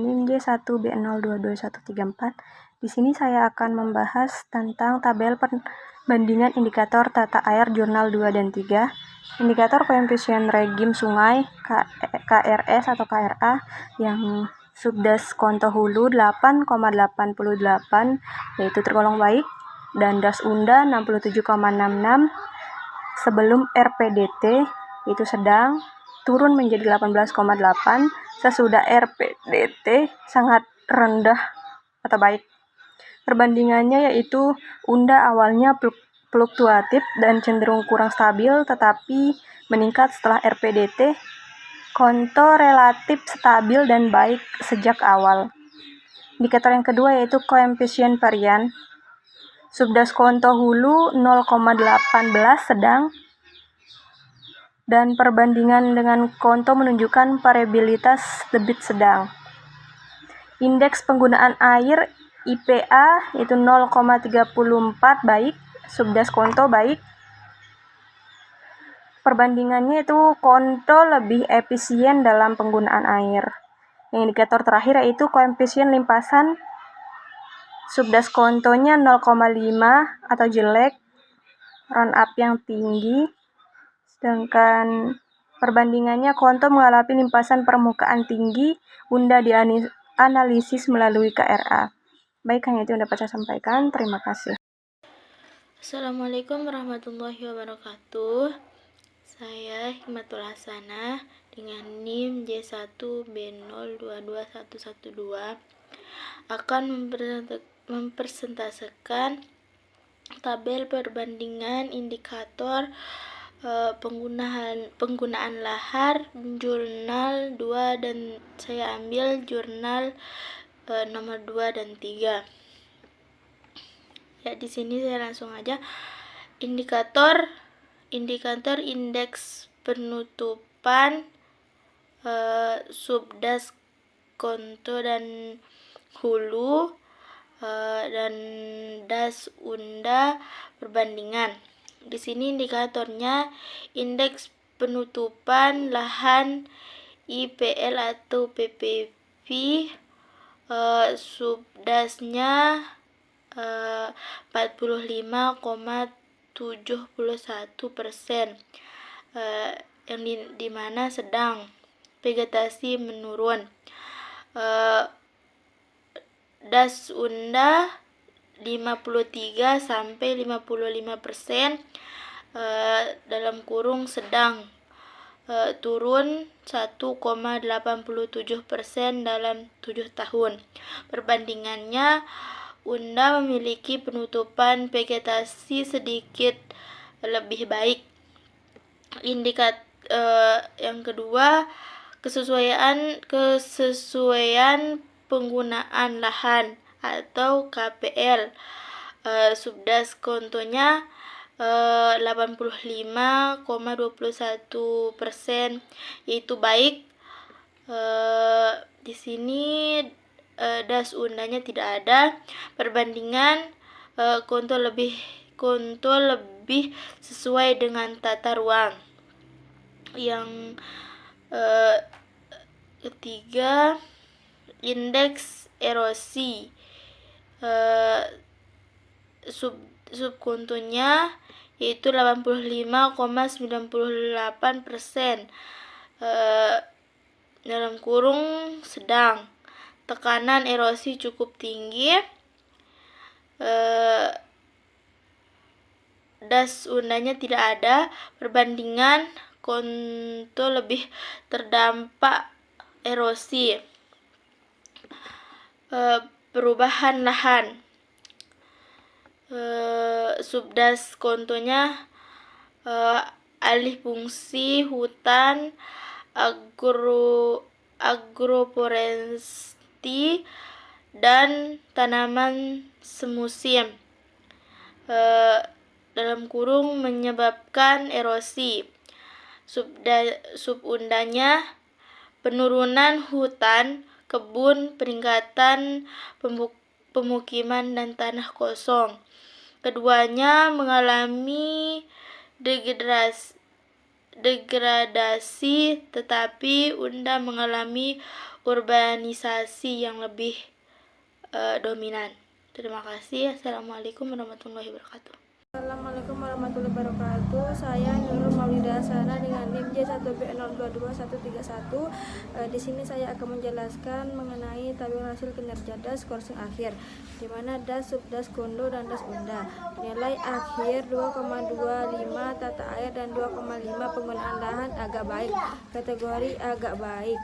NIM J1B0222134. Di sini saya akan membahas tentang tabel perbandingan indikator tata air jurnal 2 dan 3, indikator koefisien regim sungai KRS atau KRA yang subdas konto hulu 8,88 yaitu tergolong baik, dan das unda 67,66 sebelum RPDT itu sedang, turun menjadi 18,8 sesudah RPDT sangat rendah atau baik. Perbandingannya yaitu unda awalnya fluktuatif dan cenderung kurang stabil tetapi meningkat setelah RPDT. Konto relatif stabil dan baik sejak awal. Indikator yang kedua yaitu koefisien varian. Subdas konto hulu 0,18 sedang, dan perbandingan dengan konto menunjukkan variabilitas debit sedang. Indeks penggunaan air IPA itu 0,34 baik, subdas konto baik. Perbandingannya itu konto lebih efisien dalam penggunaan air. Yang indikator terakhir yaitu koefisien limpasan. Subdas kontonya 0,5 atau jelek, run up yang tinggi. Sedangkan perbandingannya konto mengalami limpasan permukaan tinggi, unda dianalisis melalui KRA. Baik, hanya itu yang dapat saya sampaikan. Terima kasih. Assalamualaikum warahmatullahi wabarakatuh. Saya Hikmatul Hasanah dengan NIM J1B0221112 akan mempresentasikan tabel perbandingan indikator penggunaan lahar jurnal 2 dan saya ambil jurnal nomor 2 dan 3. Ya, di sini saya langsung aja. Indikator indeks penutupan subdas konto dan hulu dan das unda perbandingan. Di sini indikatornya indeks penutupan lahan IPL atau PPV, subdasnya 45,71%, yang dimana sedang, vegetasi menurun. Das unda 53 sampai 55%, dalam kurung sedang, turun 1,87% dalam 7 tahun. Perbandingannya, unda memiliki penutupan vegetasi sedikit lebih baik. Yang kedua, kesesuaian penggunaan lahan atau KPL. Subdas kontonya 85,21%, yaitu baik. Di sini das undanya tidak ada. Perbandingan konto lebih sesuai dengan tata ruang. Yang ketiga, indeks erosi. Subkontonya yaitu 85,98%, dalam kurung sedang. Tekanan erosi cukup tinggi. Das undanya tidak ada. Perbandingan konto lebih terdampak erosi. Perubahan lahan. Subdas kontonya alih fungsi hutan, agroforestry dan tanaman semusim, dalam kurung menyebabkan erosi. Subundanya penurunan hutan, kebun, peningkatan pemukiman dan tanah kosong. Keduanya mengalami degradasi, tetapi Unda mengalami urbanisasi yang lebih dominan. Terima kasih. Assalamualaikum warahmatullahi wabarakatuh. Assalamualaikum warahmatullahi wabarakatuh. Saya Nurul Maulida Sana dengan NIM J1B022131. Di sini saya akan menjelaskan mengenai tabel hasil kinerja DAS kuartal akhir, di mana DAS, Subdas, Kondo, dan DAS Unda. Nilai akhir 2,25 tata air dan 2,5 penggunaan lahan agak baik. Kategori agak baik.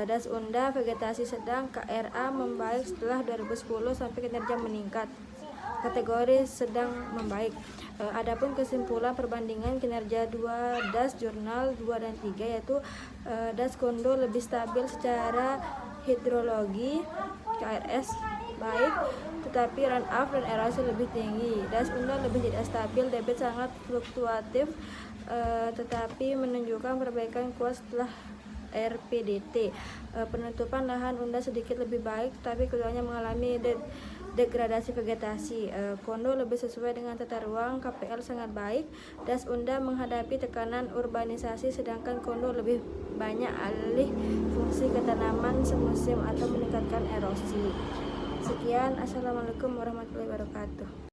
DAS Unda vegetasi sedang, KRA membaik setelah 2010 sampai kinerja meningkat. Kategori sedang membaik. Adapun kesimpulan perbandingan kinerja dua DAS jurnal 2 dan 3, yaitu DAS Kondo lebih stabil secara hidrologi, KRS baik, tetapi run off dan erosi lebih tinggi. DAS Unda lebih tidak stabil, debit sangat fluktuatif, tetapi menunjukkan perbaikan kuat setelah RPDT. Penutupan lahan Unda sedikit lebih baik, tapi keduanya mengalami degradasi vegetasi. Kondo lebih sesuai dengan tata ruang, KPL sangat baik. DAS Unda menghadapi tekanan urbanisasi, sedangkan Kondo lebih banyak alih fungsi ke tanaman semusim atau meningkatkan erosi. Sekian, assalamualaikum warahmatullahi wabarakatuh.